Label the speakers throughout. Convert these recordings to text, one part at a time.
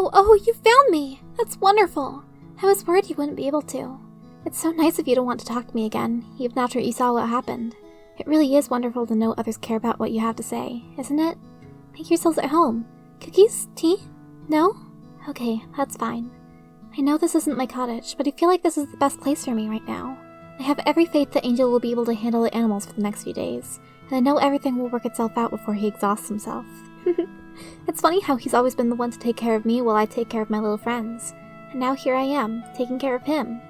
Speaker 1: Oh, you found me! That's wonderful! I was worried you wouldn't be able to. It's so nice of you to want to talk to me again, even after you saw what happened. It really is wonderful to know others care about what you have to say, isn't it? Make yourselves at home. Cookies? Tea? No? Okay, that's fine. I know this isn't my cottage, but I feel like this is the best place for me right now. I have every faith that Angel will be able to handle the animals for the next few days, and I know everything will work itself out before he exhausts himself. It's funny how he's always been the one to take care of me while I take care of my little friends, and now here I am, taking care of him.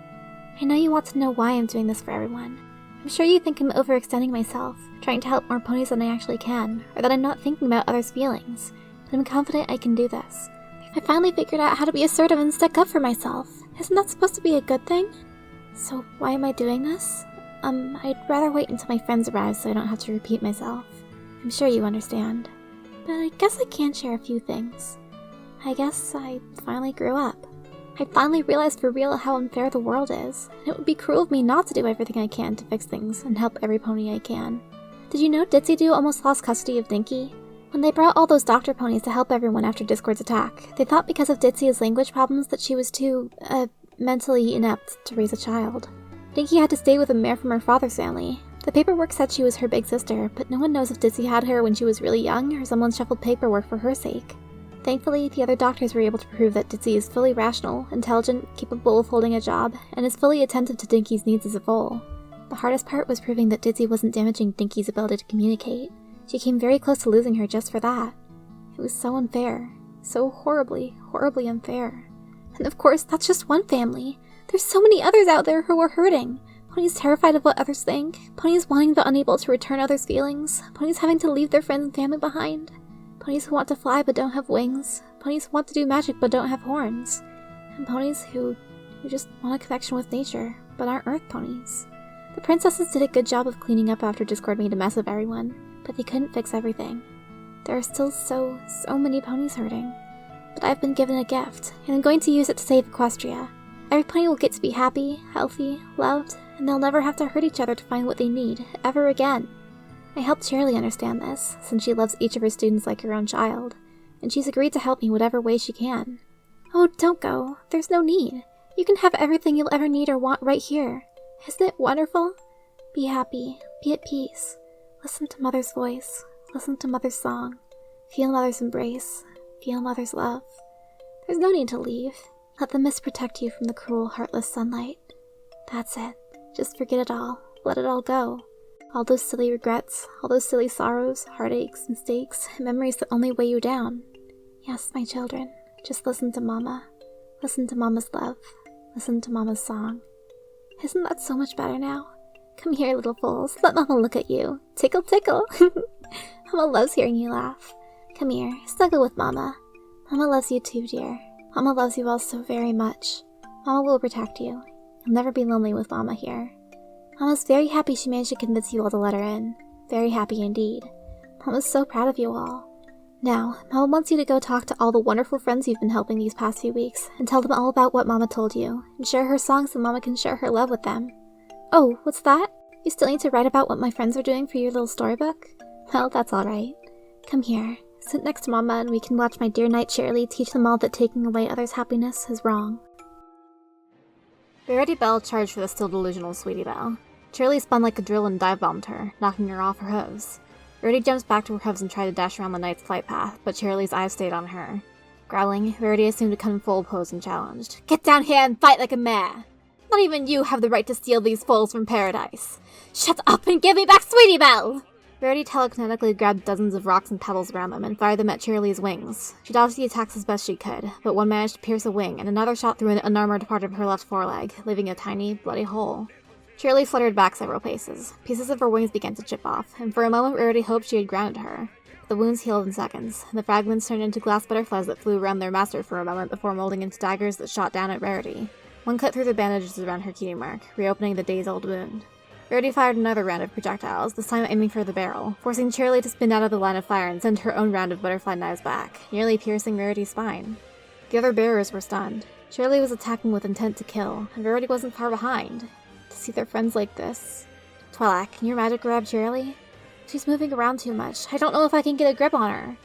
Speaker 1: I know you want to know why I'm doing this for everyone. I'm sure you think I'm overextending myself, trying to help more ponies than I actually can, or that I'm not thinking about others' feelings, but I'm confident I can do this. I finally figured out how to be assertive and stick up for myself. Isn't that supposed to be a good thing? So why am I doing this? I'd rather wait until my friends arrive so I don't have to repeat myself. I'm sure you understand. But I guess I can share a few things. I guess I finally grew up. I finally realized for real how unfair the world is, and it would be cruel of me not to do everything I can to fix things and help every pony I can. Did you know Ditsy Doo almost lost custody of Dinky? When they brought all those doctor ponies to help everyone after Discord's attack, they thought because of Ditsy's language problems that she was too, mentally inept to raise a child. Dinky had to stay with a mare from her father's family. The paperwork said she was her big sister, but no one knows if Ditsy had her when she was really young or someone shuffled paperwork for her sake. Thankfully, the other doctors were able to prove that Ditsy is fully rational, intelligent, capable of holding a job, and is fully attentive to Dinky's needs as a foal. The hardest part was proving that Ditsy wasn't damaging Dinky's ability to communicate. She came very close to losing her just for that. It was so unfair. So horribly, horribly unfair. And of course, that's just one family. There's so many others out there who are hurting. Ponies terrified of what others think. Ponies wanting but unable to return others' feelings. Ponies having to leave their friends and family behind. Ponies who want to fly but don't have wings. Ponies who want to do magic but don't have horns. And ponies who just want a connection with nature, but aren't earth ponies. The princesses did a good job of cleaning up after Discord made a mess of everyone, but they couldn't fix everything. There are still so many ponies hurting. But I've been given a gift, and I'm going to use it to save Equestria. Every pony will get to be happy, healthy, loved, and they'll never have to hurt each other to find what they need, ever again. I helped Shirley understand this, since she loves each of her students like her own child, and she's agreed to help me whatever way she can. Oh, don't go. There's no need. You can have everything you'll ever need or want right here. Isn't it wonderful? Be happy. Be at peace. Listen to Mother's voice. Listen to Mother's song. Feel Mother's embrace. Feel Mother's love. There's no need to leave. Let the mist protect you from the cruel, heartless sunlight. That's it. Just forget it all. Let it all go. All those silly regrets, all those silly sorrows, heartaches, mistakes, and memories that only weigh you down. Yes, my children, just listen to Mama. Listen to Mama's love. Listen to Mama's song. Isn't that so much better now? Come here, little fools. Let Mama look at you. Tickle, tickle. Mama loves hearing you laugh. Come here, snuggle with Mama. Mama loves you too, dear. Mama loves you all so very much. Mama will protect you. You'll never be lonely with Mama here. Mama's very happy she managed to convince you all to let her in. Very happy indeed. Mama's so proud of you all. Now, Mama wants you to go talk to all the wonderful friends you've been helping these past few weeks, and tell them all about what Mama told you, and share her songs so Mama can share her love with them. Oh, what's that? You still need to write about what my friends are doing for your little storybook? Well, that's alright. Come here, sit next to Mama, and we can watch my dear knight Shirley teach them all that taking away others' happiness is wrong. Rarity Belle charged for the still delusional Sweetie Belle. Shirley spun like a drill and dive-bombed her, knocking her off her hooves. Rarity jumps back to her hooves and tried to dash around the knight's flight path, but Shirley's eyes stayed on her. Growling, Rarity assumed to come full pose and challenged. Get down here and fight like a mare! Not even you have the right to steal these foals from paradise! Shut up and give me back Sweetie Belle! Rarity telekinetically grabbed dozens of rocks and pebbles around them and fired them at Shirley's wings. She dodged the attacks as best she could, but one managed to pierce a wing, and another shot through an unarmored part of her left foreleg, leaving a tiny, bloody hole. Shirley fluttered back several paces. Pieces of her wings began to chip off, and for a moment Rarity hoped she had grounded her. The wounds healed in seconds, and the fragments turned into glass butterflies that flew around their master for a moment before molding into daggers that shot down at Rarity. One cut through the bandages around her cutie mark, reopening the days-old wound. Rarity fired another round of projectiles, this time aiming for the barrel, forcing Shirley to spin out of the line of fire and send her own round of butterfly knives back, nearly piercing Rarity's spine. The other bearers were stunned. Shirley was attacking with intent to kill, and Rarity wasn't far behind. To see their friends like this. Twi'lek, can your magic grab Shirley? She's moving around too much. I don't know if I can get a grip on her.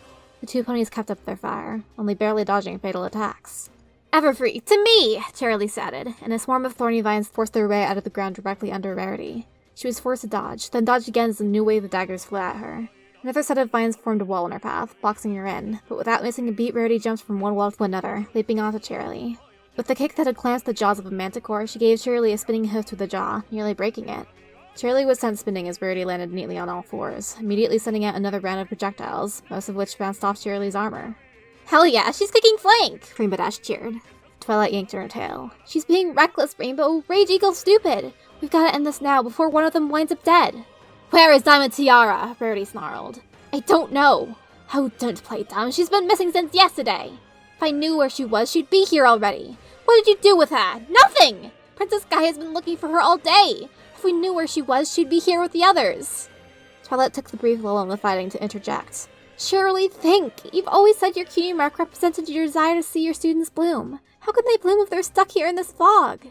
Speaker 1: The two ponies kept up their fire, only barely dodging fatal attacks. Everfree, to me! Cheerilee shouted, and a swarm of thorny vines forced their way out of the ground directly under Rarity. She was forced to dodge, then dodge again as a new wave of daggers flew at her. Another set of vines formed a wall in her path, boxing her in, but without missing a beat, Rarity jumped from one wall to another, leaping onto Cheerilee. With the kick that had clamped the jaws of a manticore, she gave Cheerilee a spinning hoof to the jaw, nearly breaking it. Cheerilee was sent spinning as Rarity landed neatly on all fours, immediately sending out another round of projectiles, most of which bounced off Cheerilee's armor. Hell yeah, she's kicking flank! Rainbow Dash cheered. Twilight yanked her tail. She's being reckless, Rainbow! Rage Eagle's stupid! We've gotta end this now before one of them winds up dead! Where is Diamond Tiara? Rarity snarled. I don't know. Oh, don't play dumb. She's been missing since yesterday. If I knew where she was, she'd be here already. What did you do with her? Nothing! Princess Sky has been looking for her all day. If we knew where she was, she'd be here with the others. Twilight took the brief lull in the fighting to interject. Surely think. You've always said your cutie mark represented your desire to see your students bloom. How could they bloom if they're stuck here in this fog?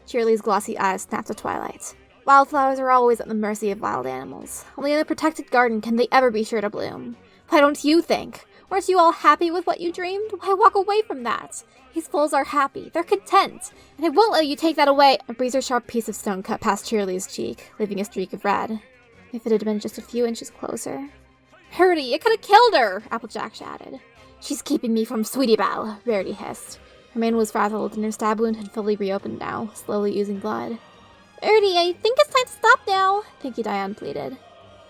Speaker 1: Cheerilee's glossy eyes snapped at Twilight. Wildflowers are always at the mercy of wild animals. Only in a protected garden can they ever be sure to bloom. Why don't you think? Weren't you all happy with what you dreamed? Why walk away from that? These fools are happy. They're content. And I won't let you take that away. A razor-sharp piece of stone cut past Cheerilee's cheek, leaving a streak of red. If it had been just a few inches closer. Rarity, it could have killed her, Applejack shouted. She's keeping me from Sweetie Belle, Rarity hissed. Her mane was frazzled, and her stab wound had fully reopened now, slowly oozing blood. Rarity, I think it's time to stop now, Pinky Diane pleaded.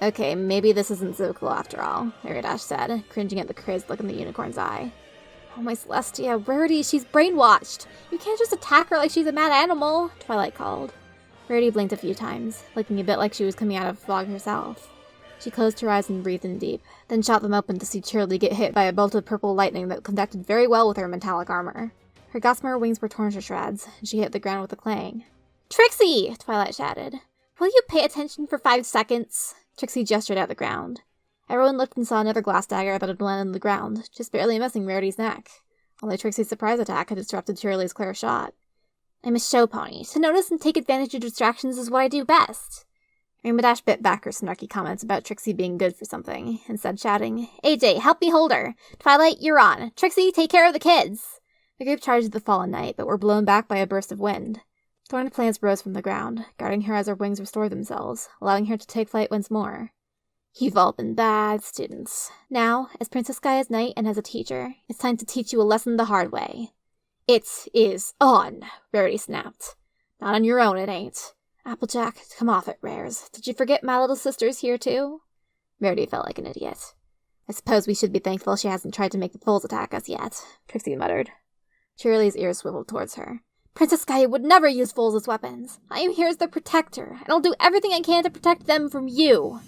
Speaker 1: Okay, maybe this isn't so cool after all, Ariadash said, cringing at the crazed look in the unicorn's eye. Oh, my Celestia, Rarity, she's brainwashed. You can't just attack her like she's a mad animal, Twilight called. Rarity blinked a few times, looking a bit like she was coming out of fog herself. She closed her eyes and breathed in deep, then shot them open to see Cheerilee get hit by a bolt of purple lightning that conducted very well with her metallic armor. Her gossamer wings were torn to shreds, and she hit the ground with a clang. Trixie! Twilight shouted. Will you pay attention for 5 seconds? Trixie gestured at the ground. Everyone looked and saw another glass dagger that had landed on the ground, just barely missing Rarity's neck. Only Trixie's surprise attack had disrupted Cheerilee's clear shot. I'm a show pony. To notice and take advantage of distractions is what I do best. Rainbow Dash bit back her snarky comments about Trixie being good for something, instead shouting, AJ, help me hold her! Twilight, you're on! Trixie, take care of the kids! The group charged the fallen knight, but were blown back by a burst of wind. Thorned plants rose from the ground, guarding her as her wings restored themselves, allowing her to take flight once more. You've all been bad students. Now, as Princess Skya's knight and as a teacher, it's time to teach you a lesson the hard way. It is on, Rarity snapped. Not on your own, it ain't. Applejack, come off it, Rares. Did you forget my little sister's here, too? Rarity felt like an idiot. I suppose we should be thankful she hasn't tried to make the foals attack us yet, Trixie muttered. Cheerilee's ears swiveled towards her. Princess Skya would never use foals as weapons. I am here as their protector, and I'll do everything I can to protect them from you.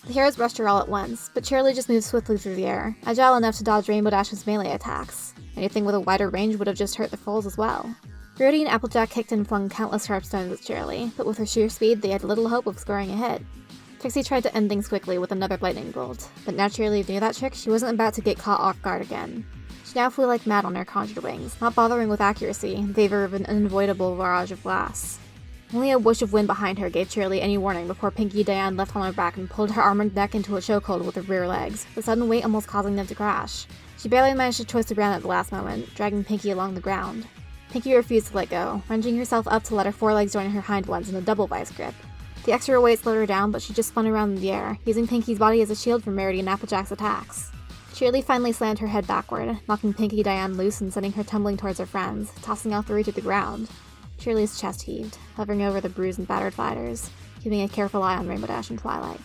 Speaker 1: The heroes rushed her all at once, but Cheerilee just moved swiftly through the air, agile enough to dodge Rainbow Dash's melee attacks. Anything with a wider range would have just hurt the foals as well. Rarity and Applejack kicked and flung countless sharp stones at Cheerilee, but with her sheer speed, they had little hope of scoring a hit. Trixie tried to end things quickly with another lightning bolt, but now Cheerilee knew that trick, she wasn't about to get caught off guard again. She now flew like mad on her conjured wings, not bothering with accuracy in favor of an unavoidable barrage of glass. Only a whoosh of wind behind her gave Cheerilee any warning before Pinky Diane left on her back and pulled her armored neck into a chokehold with her rear legs, the sudden weight almost causing them to crash. She barely managed to twist around at the last moment, dragging Pinky along the ground. Pinky refused to let go, wrenching herself up to let her forelegs join her hind ones in a double vice grip. The extra weight slowed her down, but she just spun around in the air, using Pinky's body as a shield from Rarity and Applejack's attacks. Cheerilee finally slammed her head backward, knocking Pinky Diane loose and sending her tumbling towards her friends, tossing all three to the ground. Cheerilee's chest heaved, hovering over the bruised and battered fighters, keeping a careful eye on Rainbow Dash and Twilight.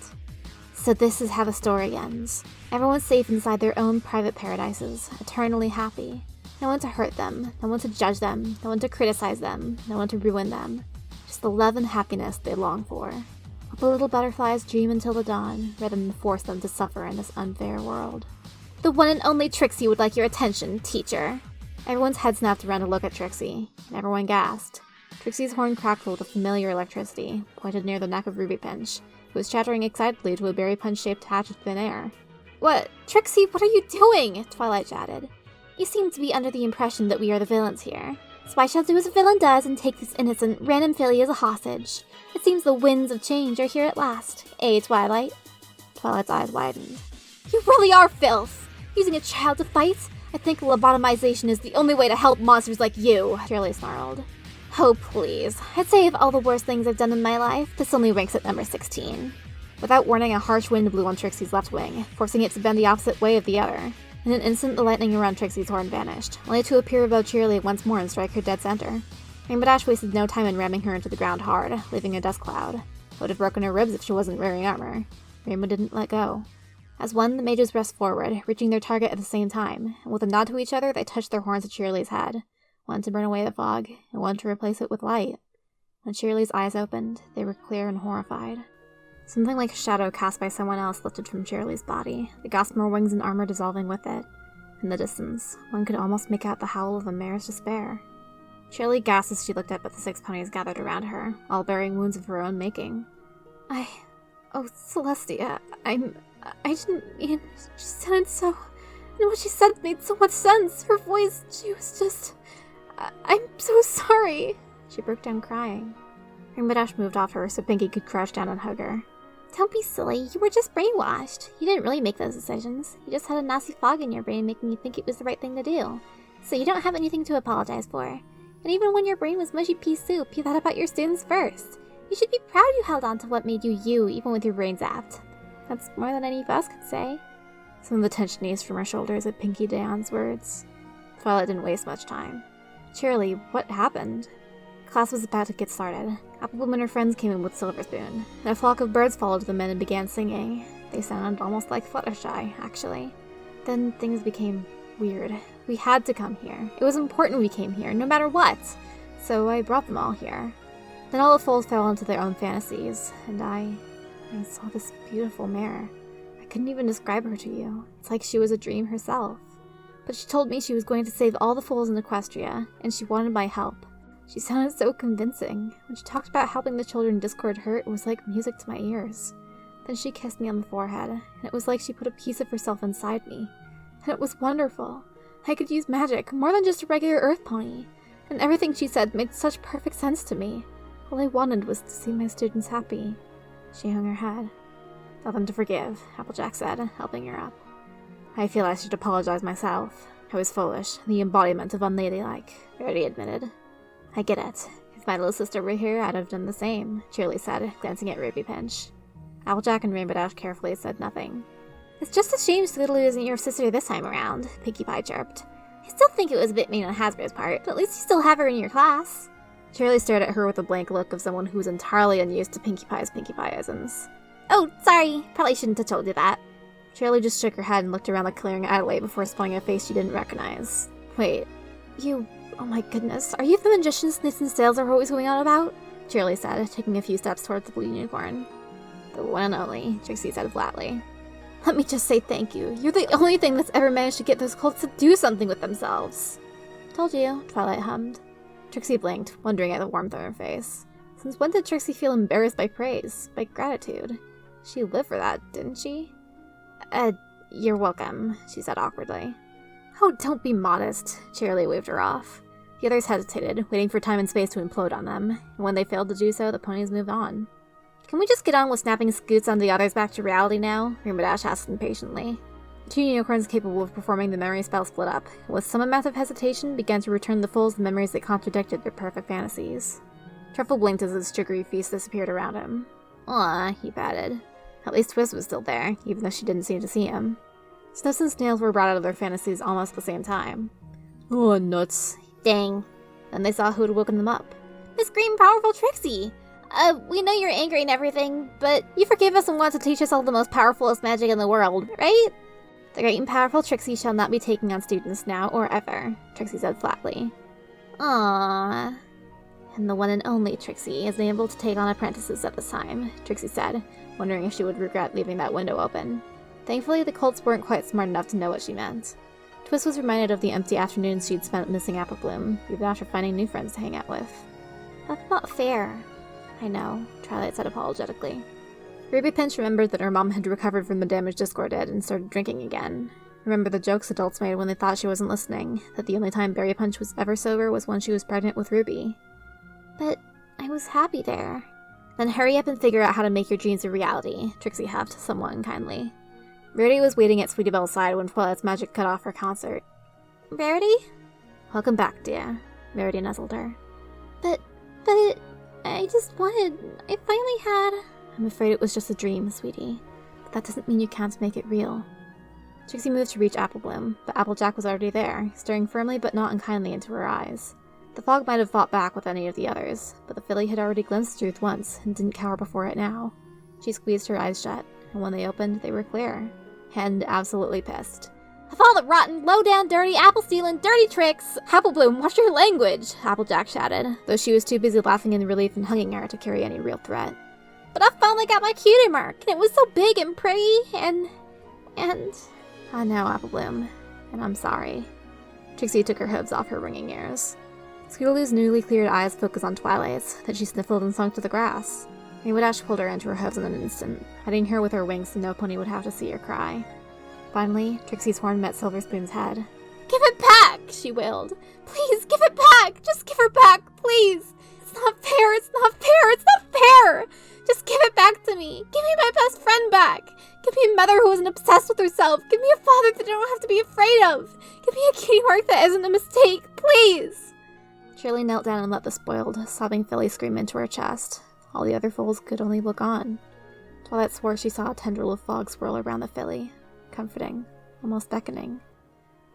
Speaker 1: So this is how the story ends. Everyone's safe inside their own private paradises, eternally happy. No one to hurt them, no one to judge them, no one to criticize them, no one to ruin them. Just the love and happiness they long for. Let the little butterflies dream until the dawn, rather than force them to suffer in this unfair world. The one and only Trixie would like your attention, teacher. Everyone's head snapped around to look at Trixie, and everyone gasped. Trixie's horn crackled with familiar electricity, pointed near the neck of Ruby Pinch, who was chattering excitedly to a berry punch-shaped hatch of thin air. What? Trixie, what are you doing? Twilight chatted. You seem to be under the impression that we are the villains here. So I shall do as a villain does and take this innocent, random filly as a hostage. It seems the winds of change are here at last. Eh, Twilight? Twilight's eyes widened. You really are filth! Using a child to fight? I think lobotomization is the only way to help monsters like you, Shirley snarled. Oh, please. I'd say of all the worst things I've done in my life, this only ranks at number 16. Without warning, a harsh wind blew on Trixie's left wing, forcing it to bend the opposite way of the other. In an instant, the lightning around Trixie's horn vanished, only to appear above Shirley once more and strike her dead center. Rainbow Dash wasted no time in ramming her into the ground hard, leaving a dust cloud. It would have broken her ribs if she wasn't wearing armor. Rainbow didn't let go. As one, the mages pressed forward, reaching their target at the same time, and with a nod to each other, they touched their horns at Shirley's head, one to burn away the fog, and one to replace it with light. When Shirley's eyes opened, they were clear and horrified. Something like a shadow cast by someone else lifted from Shirley's body, the gossamer wings and armor dissolving with it. In the distance, one could almost make out the howl of a mare's despair. Shirley gasped as she looked up at the 6 ponies gathered around her, all bearing wounds of her own making. Oh, Celestia, I didn't mean... She sounded so... And what she said made so much sense. Her voice, she was just... I'm so sorry. She broke down crying. Rainbow Dash moved off her so Pinkie could crouch down and hug her. Don't be silly, you were just brainwashed. You didn't really make those decisions. You just had a nasty fog in your brain making you think it was the right thing to do. So you don't have anything to apologize for. And even when your brain was mushy pea soup, you thought about your students first. You should be proud you held on to what made you you, even with your brain zapped. That's more than any of us could say. Some of the tension eased from her shoulders at Pinkie Dawn's words. Twilight didn't waste much time. Shirley, what happened? Class was about to get started. Applebloom and her friends came in with Silver Spoon, and a flock of birds followed them in and began singing. They sounded almost like Fluttershy, actually. Then things became weird. We had to come here. It was important we came here, no matter what. So I brought them all here. Then all the foals fell into their own fantasies, and I saw this beautiful mare. I couldn't even describe her to you. It's like she was a dream herself. But she told me she was going to save all the foals in Equestria, and she wanted my help. She sounded so convincing. When she talked about helping the children Discord hurt, it was like music to my ears. Then she kissed me on the forehead, and it was like she put a piece of herself inside me. And it was wonderful. I could use magic, more than just a regular earth pony. And everything she said made such perfect sense to me. All I wanted was to see my students happy. She hung her head. Tell them to forgive, Applejack said, helping her up. I feel I should apologize myself. I was foolish, the embodiment of unladylike, Verity admitted. I get it. If my little sister were here, I'd have done the same, Shirley said, glancing at Ruby Pinch. Applejack and Rainbow Dash carefully said nothing. It's just a shame Scootaloo isn't your sister this time around, Pinkie Pie chirped. I still think it was a bit mean on Hasbro's part, but at least you still have her in your class. Shirley stared at her with a blank look of someone who was entirely unused to Pinkie Pie's Pinkie Pie-isms. Oh, sorry. Probably shouldn't have told you that. Shirley just shook her head and looked around the clearing Adelaide before spotting a face she didn't recognize. Wait, you... Oh my goodness, are you the magician Snits and Sails are always going on about? Shirley said, taking a few steps towards the blue unicorn. The one and only, Trixie said flatly. Let me just say thank you. You're the only thing that's ever managed to get those cults to do something with themselves. Told you, Twilight hummed. Trixie blinked, wondering at the warmth on her face. Since when did Trixie feel embarrassed by praise, by gratitude? She lived for that, didn't she? You're welcome, she said awkwardly. Oh, don't be modest, Shirley waved her off. The others hesitated, waiting for time and space to implode on them, and when they failed to do so, the ponies moved on. Can we just get on with snapping scoots on the others back to reality now? Rainbow Dash asked impatiently. The 2 unicorns capable of performing the memory spell split up, and with some amount of hesitation began to return the foals the memories that contradicted their perfect fantasies. Truffle blinked as his sugary feast disappeared around him. Aw, he patted. At least Twist was still there, even though she didn't seem to see him. Sniffs and Snails were brought out of their fantasies almost at the same time. Oh, nuts. Dang. Then they saw who had woken them up. Miss Green Powerful Trixie! We know you're angry and everything, but you forgave us and want to teach us all the most powerfulest magic in the world, right? The great and powerful Trixie shall not be taking on students now or ever, Trixie said flatly. Aww. And the one and only Trixie is able to take on apprentices at this time, Trixie said, wondering if she would regret leaving that window open. Thankfully, the colts weren't quite smart enough to know what she meant. Twist was reminded of the empty afternoons she'd spent missing Applebloom, even after finding new friends to hang out with. That's not fair. I know, Twilight said apologetically. Ruby Pinch remembered that her mom had recovered from the damage Discord did and started drinking again. Remembered the jokes adults made when they thought she wasn't listening, that the only time Berry Punch was ever sober was when she was pregnant with Ruby. But I was happy there. Then hurry up and figure out how to make your dreams a reality, Trixie huffed, somewhat unkindly. Rarity was waiting at Sweetie Belle's side when Twilight's magic cut off her concert. Rarity? Welcome back, dear. Rarity nuzzled her. But, I just wanted... I finally had... I'm afraid it was just a dream, sweetie. But that doesn't mean you can't make it real. Trixie moved to reach Apple Bloom, but Applejack was already there, staring firmly but not unkindly into her eyes. The fog might have fought back with any of the others, but the filly had already glimpsed truth once and didn't cower before it now. She squeezed her eyes shut, and when they opened, they were clear. And absolutely pissed. Of all the rotten, low-down, dirty, apple-stealing, dirty tricks! Apple Bloom, watch your language! Applejack shouted, though she was too busy laughing in relief and hugging her to carry any real threat. But I finally got my cutie mark, and it was so big and pretty, and... I know, Apple Bloom, and I'm sorry. Trixie took her hooves off her ringing ears. Scootaloo's newly cleared eyes focused on Twilight's, that she sniffled and sunk to the grass. Rainbow Dash pulled her into her hooves in an instant, hiding her with her wings so no pony would have to see her cry. Finally, Trixie's horn met Silver Spoon's head. Give it back! She wailed. Please, give it back! Just give her back, please! It's not fair! It's not fair! It's not fair! Just give it back to me! Give me my best friend back! Give me a mother who isn't obsessed with herself! Give me a father that I don't have to be afraid of! Give me a cutie mark that isn't a mistake! Please! Shirley knelt down and let the spoiled, sobbing filly scream into her chest. All the other foals could only look on. Twilight swore she saw a tendril of fog swirl around the filly. Comforting. Almost beckoning.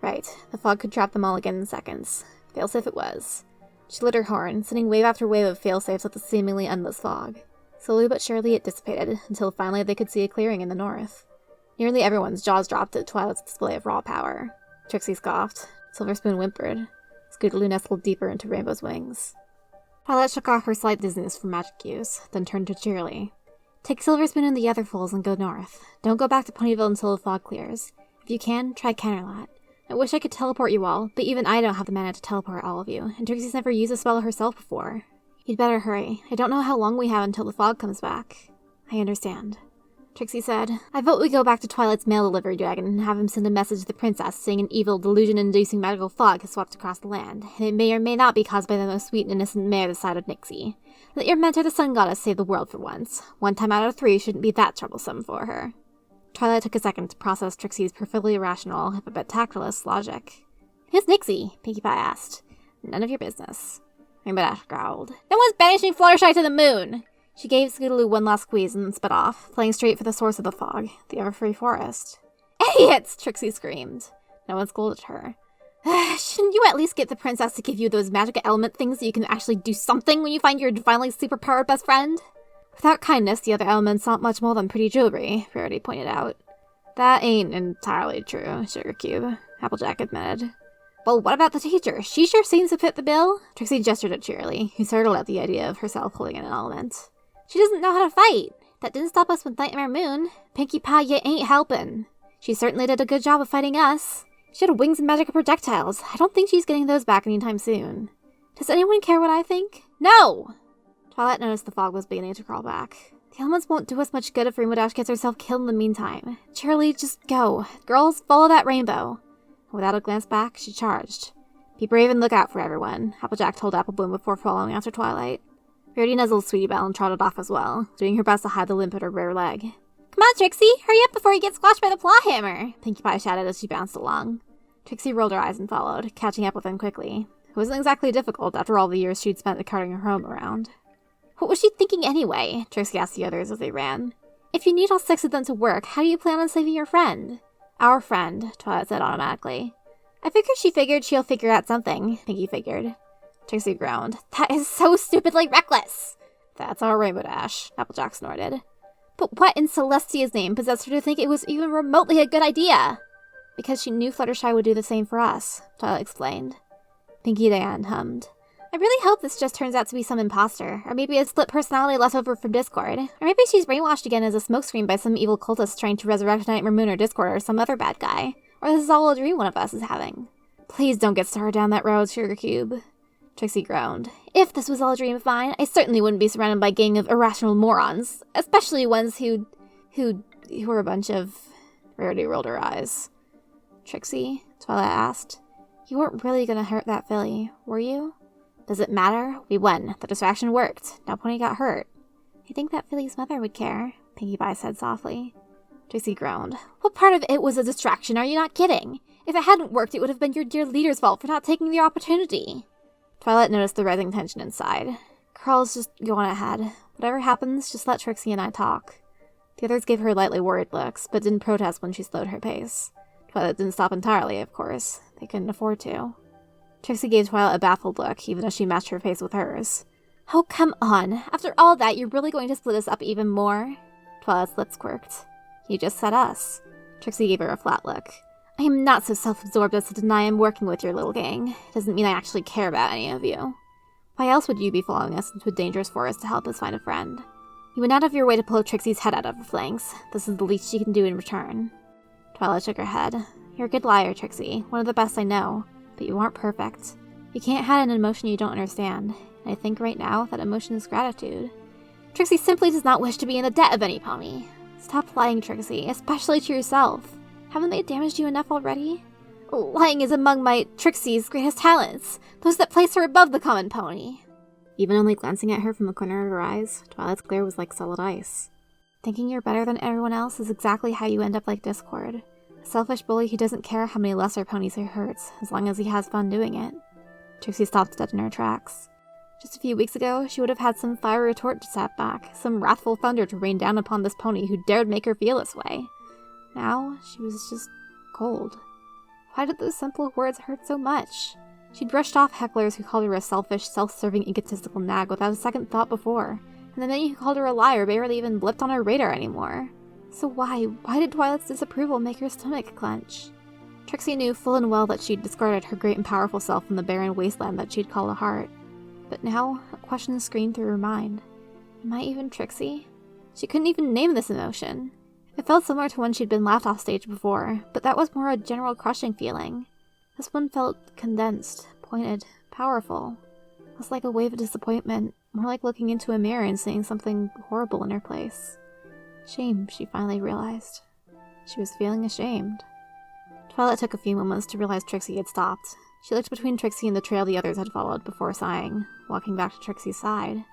Speaker 1: Right, the fog could trap them all again in seconds. Failsafe it was. She lit her horn, sending wave after wave of failsafes at the seemingly endless fog. Slowly but surely it dissipated, until finally they could see a clearing in the north. Nearly everyone's jaws dropped at Twilight's display of raw power. Trixie scoffed. Silver Spoon whimpered. Scootaloo nestled deeper into Rainbow's wings. Twilight shook off her slight dizziness from magic use, then turned to Cheerily. Take Silver Spoon and the other foals and go north. Don't go back to Ponyville until the fog clears. If you can, try Canterlot. I wish I could teleport you all, but even I don't have the mana to teleport all of you, and Trixie's never used a spell herself before. You'd better hurry. I don't know how long we have until the fog comes back. I understand. Trixie said, I vote we go back to Twilight's mail delivery dragon and have him send a message to the princess saying an evil, delusion-inducing magical fog has swept across the land, and it may or may not be caused by the most sweet and innocent mare this side of Nixie. Let your mentor, the sun goddess, save the world for once. 1 time out of 3 shouldn't be that troublesome for her. Twilight took a second to process Trixie's perfectly irrational, if a bit tactless, logic. Who's Nixie? Pinkie Pie asked. None of your business. Rainbow Dash growled. No one's banishing Fluttershy to the moon! She gave Scootaloo one last squeeze and then sped off, flying straight for the source of the fog, the Everfree Forest. Idiots! Trixie screamed. No one scolded her. Shouldn't you at least get the princess to give you those magic element things so you can actually do something when you find your divinely superpowered best friend? Without kindness, the other elements aren't much more than pretty jewelry, Rarity pointed out. That ain't entirely true, Sugar Cube, Applejack admitted. Well, what about the teacher? She sure seems to fit the bill. Trixie gestured at Cheerily, who startled at the idea of herself holding an element. She doesn't know how to fight. That didn't stop us with Nightmare Moon. Pinkie Pie, you ain't helping. She certainly did a good job of fighting us. She had wings and magical projectiles. I don't think she's getting those back anytime soon. Does anyone care what I think? No! Twilight noticed the fog was beginning to crawl back. The elements won't do us much good if Rainbow Dash gets herself killed in the meantime. Cheerily, just go. Girls, follow that rainbow. Without a glance back, she charged. Be brave and look out for everyone, Applejack told Apple Bloom before following after Twilight. Rarity nuzzled Sweetie Belle and trotted off as well, doing her best to hide the limp at her rear leg. Come on, Trixie! Hurry up before you get squashed by the claw hammer! Pinkie Pie shouted as she bounced along. Trixie rolled her eyes and followed, catching up with them quickly. It wasn't exactly difficult after all the years she'd spent carting her home around. What was she thinking anyway? Trixie asked the others as they ran. If you need all 6 of them to work, how do you plan on saving your friend? Our friend, Twilight said automatically. I figured she'll figure out something, Pinkie figured. Trixie groaned. That is so stupidly reckless! That's our Rainbow Dash, Applejack snorted. But what in Celestia's name possessed her to think it was even remotely a good idea? Because she knew Fluttershy would do the same for us, Twilight explained. Pinkie Diane hummed. I really hope this just turns out to be some imposter, or maybe a split personality left over from Discord, or maybe she's brainwashed again as a smokescreen by some evil cultist trying to resurrect Nightmare Moon or Discord or some other bad guy, or this is all a dream one of us is having. Please don't get started down that road, Sugar Cube. Trixie groaned. If this was all a dream of mine, I certainly wouldn't be surrounded by a gang of irrational morons, especially ones who were a bunch of... Rarity rolled her eyes. Trixie, Twilight asked, you weren't really gonna hurt that filly, were you? Does it matter? We won. The distraction worked. No pony got hurt. I think that filly's mother would care, Pinkie Pie said softly. Trixie groaned. What part of it was a distraction? Are you not kidding? If it hadn't worked, it would have been your dear leader's fault for not taking the opportunity. Twilight noticed the rising tension inside. Girls, just go on ahead. Whatever happens, just let Trixie and I talk. The others gave her lightly worried looks, but didn't protest when she slowed her pace. Twilight didn't stop entirely, of course. They couldn't afford to. Trixie gave Twilight a baffled look, even as she matched her face with hers. Oh, come on. After all that, you're really going to split us up even more? Twilight's lips quirked. You just said us. Trixie gave her a flat look. I am not so self-absorbed as to deny I'm working with your little gang. It doesn't mean I actually care about any of you. Why else would you be following us into a dangerous forest to help us find a friend? You went out of your way to pull Trixie's head out of her flanks. This is the least she can do in return. Twilight shook her head. You're a good liar, Trixie. One of the best I know. But you aren't perfect. You can't hide an emotion you don't understand. And I think right now that emotion is gratitude. Trixie simply does not wish to be in the debt of any pony. Stop lying, Trixie, especially to yourself. Haven't they damaged you enough already? Lying is among Trixie's greatest talents. Those that place her above the common pony. Even only glancing at her from the corner of her eyes, Twilight's glare was like solid ice. Thinking you're better than everyone else is exactly how you end up like Discord. A selfish bully who doesn't care how many lesser ponies he hurts, as long as he has fun doing it. Trixie stopped dead in her tracks. Just a few weeks ago, she would have had some fiery retort to sap back, some wrathful thunder to rain down upon this pony who dared make her feel this way. Now, she was just cold. Why did those simple words hurt so much? She'd brushed off hecklers who called her a selfish, self-serving, egotistical nag without a second thought before, and the many who called her a liar barely even blipped on her radar anymore. So why did Twilight's disapproval make her stomach clench? Trixie knew full and well that she'd discarded her great and powerful self in the barren wasteland that she'd called a heart. But now, a question screamed through her mind. Am I even Trixie? She couldn't even name this emotion. It felt similar to when she'd been laughed off stage before, but that was more a general crushing feeling. This one felt condensed, pointed, powerful. It was like a wave of disappointment, more like looking into a mirror and seeing something horrible in her place. Shame, she finally realized. She was feeling ashamed. Twilight took a few moments to realize Trixie had stopped. She looked between Trixie and the trail the others had followed before sighing, walking back to Trixie's side.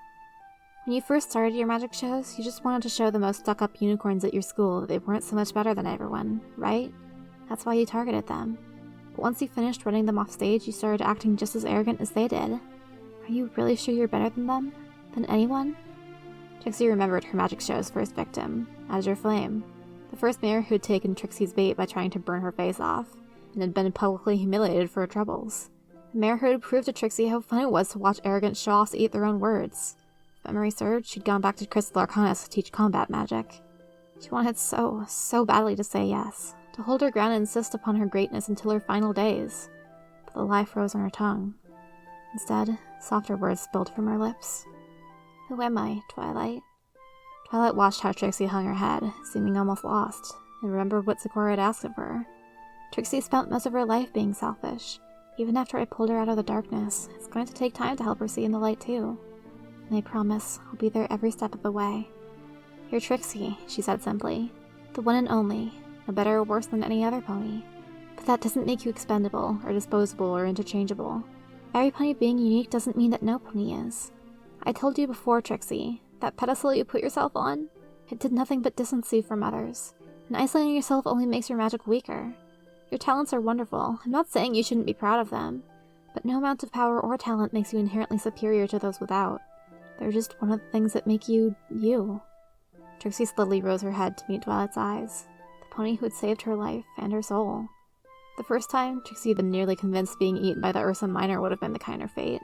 Speaker 1: When you first started your magic shows, you just wanted to show the most stuck-up unicorns at your school that they weren't so much better than everyone, right? That's why you targeted them. But once you finished running them off stage, you started acting just as arrogant as they did. Are you really sure you're better than them? Than anyone? Trixie remembered her magic show's first victim, Azure Flame, the first mayor who'd taken Trixie's bait by trying to burn her face off, and had been publicly humiliated for her troubles. The mayor who had proved to Trixie how fun it was to watch arrogant show-offs eat their own words. If memory served, she'd gone back to Crystal Arcanas to teach combat magic. She wanted so badly to say yes, to hold her ground and insist upon her greatness until her final days. But the lie froze on her tongue. Instead, softer words spilled from her lips. Who am I, Twilight? Twilight watched how Trixie hung her head, seeming almost lost, and remembered what Sakura had asked of her. Trixie spent most of her life being selfish. Even after I pulled her out of the darkness, it's going to take time to help her see in the light too. And I promise I'll be there every step of the way. You're Trixie, she said simply. The one and only, no better or worse than any other pony. But that doesn't make you expendable, or disposable, or interchangeable. Every pony being unique doesn't mean that no pony is. I told you before, Trixie, that pedestal you put yourself on, it did nothing but distance you from others, and isolating yourself only makes your magic weaker. Your talents are wonderful. I'm not saying you shouldn't be proud of them, but no amount of power or talent makes you inherently superior to those without. They're just one of the things that make you, you. Trixie slowly rose her head to meet Twilight's eyes, the pony who had saved her life and her soul. The first time, Trixie had been nearly convinced being eaten by the Ursa Minor would have been the kinder fate.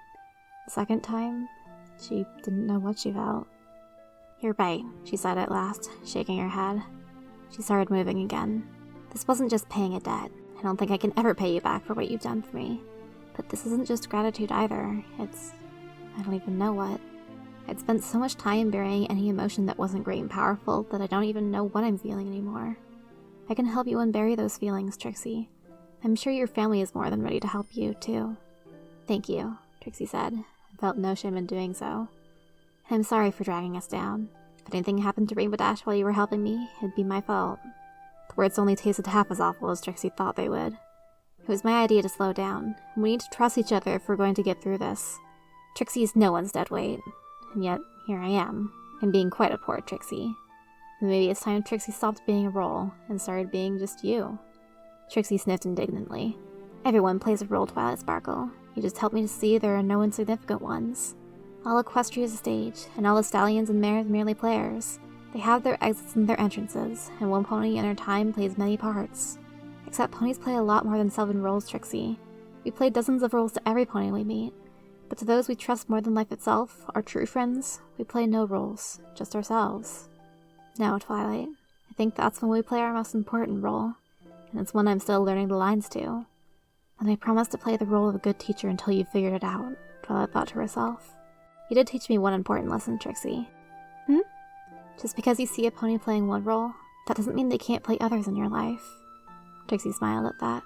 Speaker 1: The second time, she didn't know what she felt. You're right, she said at last, shaking her head. She started moving again. This wasn't just paying a debt. I don't think I can ever pay you back for what you've done for me. But this isn't just gratitude either. It's... I don't even know what. I'd spent so much time burying any emotion that wasn't great and powerful that I don't even know what I'm feeling anymore. I can help you unbury those feelings, Trixie. I'm sure your family is more than ready to help you, too. Thank you, Trixie said, and felt no shame in doing so. I'm sorry for dragging us down. If anything happened to Rainbow Dash while you were helping me, it'd be my fault. The words only tasted half as awful as Trixie thought they would. It was my idea to slow down. We need to trust each other if we're going to get through this. Trixie is no one's dead weight. And yet, here I am. I'm being quite a poor Trixie. Then maybe it's time Trixie stopped being a role and started being just you. Trixie sniffed indignantly. Everyone plays a role, Twilight Sparkle. You just help me to see there are no insignificant ones. All Equestria is a stage, and all the stallions and mares merely players. They have their exits and their entrances, and one pony in her time plays many parts. Except ponies play a lot more than 7 roles, Trixie. We play dozens of roles to every pony we meet. But to those we trust more than life itself, our true friends, we play no roles, just ourselves. Now, Twilight, I think that's when we play our most important role, and it's one I'm still learning the lines to. And I promise to play the role of a good teacher until you've figured it out, Twilight thought to herself. You did teach me one important lesson, Trixie. Just because you see a pony playing one role, that doesn't mean they can't play others in your life. Trixie smiled at that.